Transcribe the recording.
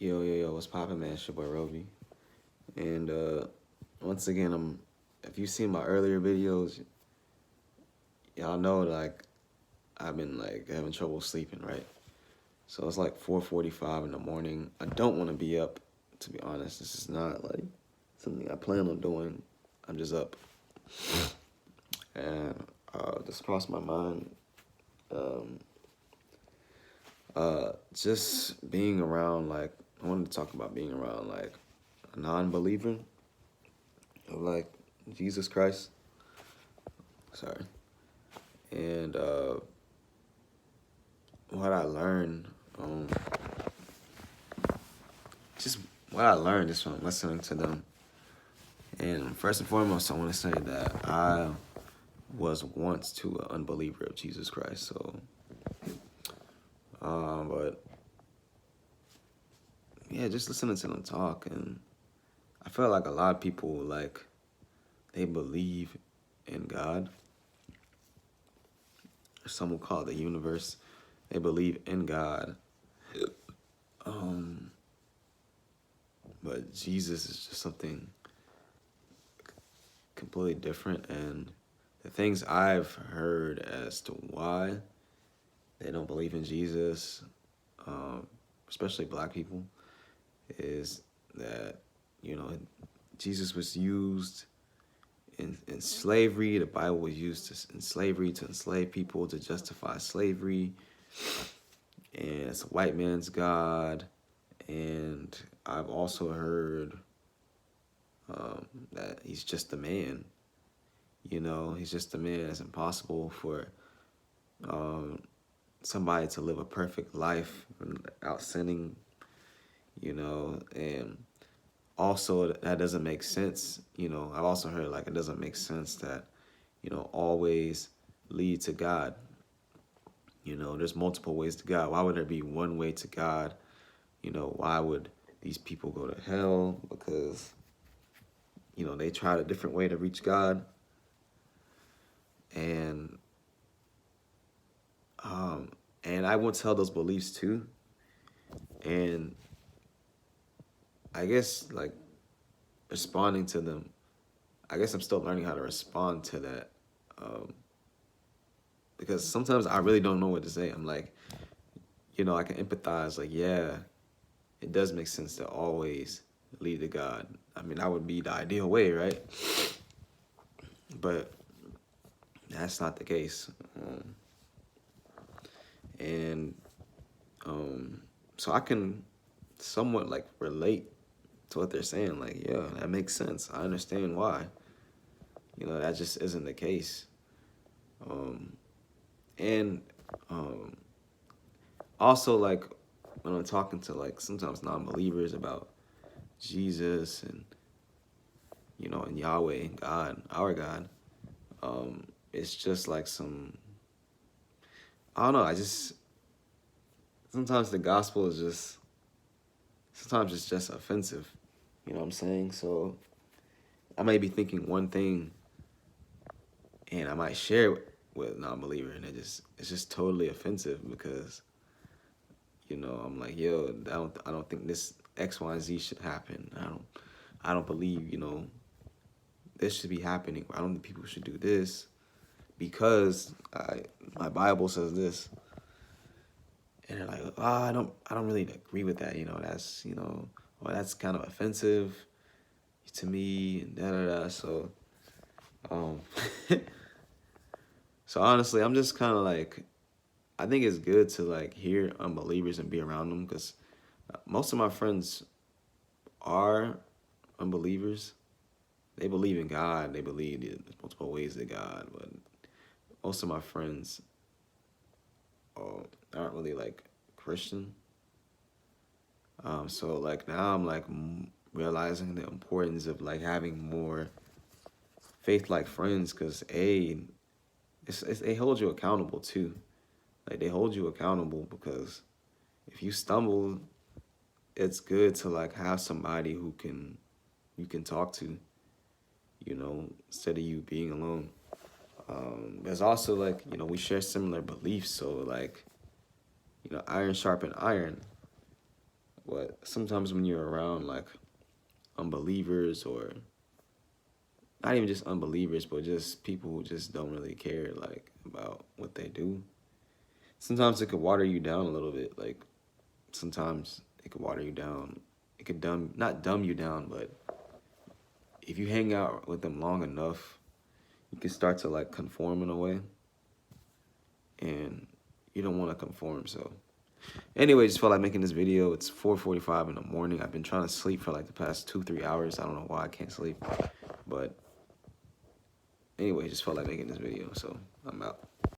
Yo, what's poppin', man? It's your boy Roby. And once again, if you've seen my earlier videos, y'all know like I've been like having trouble sleeping, right? So it's like 4:45 in the morning. I don't want to be up, to be honest. This is not like something I plan on doing. I'm just up. And just crossed my mind. Um, just being around, like, I wanted to talk about being around like a non-believer of like Jesus Christ. Sorry. And what I learned, just what I learned just from listening to them. And first and foremost, I want to say that I was once to an unbeliever of Jesus Christ. So, but yeah, just listening to them talk, and I felt like a lot of people like they believe in God. Some will call it the universe. They believe in God. But Jesus is just something completely different. And the things I've heard as to why they don't believe in Jesus, especially black people, is that, Jesus was used in slavery. The Bible was used in slavery to enslave people, to justify slavery. And it's a white man's God. And I've also heard that he's just a man. He's just a man. It's impossible for somebody to live a perfect life without sinning, and also that doesn't make sense. I've also heard like it doesn't make sense that, always lead to God. There's multiple ways to God. Why would there be one way to God? Why would these people go to hell? Because, they tried a different way to reach God. And I once held those beliefs too. And I guess like responding to them, I guess I'm still learning how to respond to that. Because sometimes I really don't know what to say. I'm like, I can empathize. Like, yeah, it does make sense to always lead to God. I mean, that would be the ideal way, right? But that's not the case. So I can somewhat like relate to what they're saying. Like, yeah, that makes sense. I understand why. That just isn't the case. And also, like, when I'm talking to like sometimes non-believers about Jesus and and Yahweh and God, our God, it's just like I don't know. Sometimes the gospel is sometimes it's just offensive. You know what I'm saying? So I might be thinking one thing, and I might share it with a non-believer, and it's just totally offensive because, I'm like, yo, I don't think this X, Y, and Z should happen. I don't believe, this should be happening. I don't think people should do this because my Bible says this. And they're like, oh, I don't really agree with that. That's, well, that's kind of offensive to me and da. So, so honestly, I'm just kind of like, I think it's good to like hear unbelievers and be around them because most of my friends are unbelievers. They believe in God. They believe there's multiple ways to God, but most of my friends aren't really like Christian. So like now I'm like realizing the importance of like having more faith-like friends because they hold you accountable too. Like they hold you accountable because if you stumble, it's good to like have somebody who you can talk to, instead of you being alone. There's also like, we share similar beliefs. So like, iron sharpen iron. What sometimes when you're around like unbelievers, or not even just unbelievers, but just people who just don't really care like about what they do, sometimes it could water you down a little bit. Like sometimes it could water you down. It could not dumb you down, but if you hang out with them long enough, you can start to like conform in a way, and you don't want to conform. So anyway, just felt like making this video. It's 4:45 in the morning. I've been trying to sleep for like the past 2-3 hours. I don't know why I can't sleep, but anyway, just felt like making this video, so I'm out.